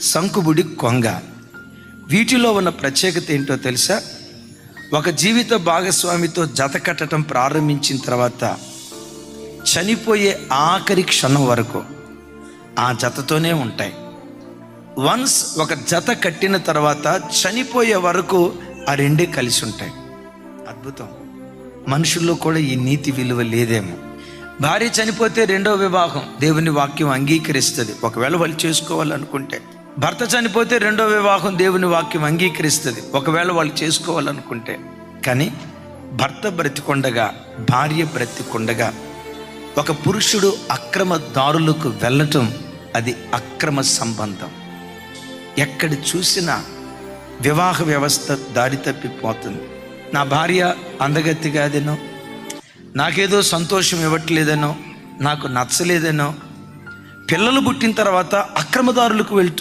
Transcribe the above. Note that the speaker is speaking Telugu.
సంకుబుడి, కొంగ. వీటిలో ఉన్న ప్రత్యేకత ఏంటో తెలుసా? ఒక జీవిత భాగస్వామితో జత కట్టడం ప్రారంభించిన తర్వాత చనిపోయే ఆఖరి క్షణం వరకు ఆ జతతోనే ఉంటాయి. వన్స్ ఒక జత కట్టిన తర్వాత చనిపోయే వరకు ఆ రెండే కలిసి ఉంటాయి. అద్భుతం. మనుషుల్లో కూడా ఈ నీతి విలువ లేదేమో. భార్య చనిపోతే రెండో వివాహం దేవుని వాక్యం అంగీకరిస్తుంది, ఒకవేళ వాళ్ళు చేసుకోవాలనుకుంటే. భర్త చనిపోతే రెండో వివాహం దేవుని వాక్యం అంగీకరిస్తుంది, ఒకవేళ వాళ్ళు చేసుకోవాలనుకుంటే. కానీ భర్త బ్రతికొండగా, భార్య బ్రతికొండగా ఒక పురుషుడు అక్రమ దారులకు వెళ్ళటం అది అక్రమ సంబంధం. ఎక్కడ చూసినా వివాహ వ్యవస్థ దారి తప్పిపోతుంది. నా భార్య అందగత్తి కాదనో, నాకేదో సంతోషం ఇవ్వట్లేదనో, నాకు నచ్చలేదనో, పిల్లలు పుట్టిన తర్వాత అక్రమదారులకు వెళ్తూ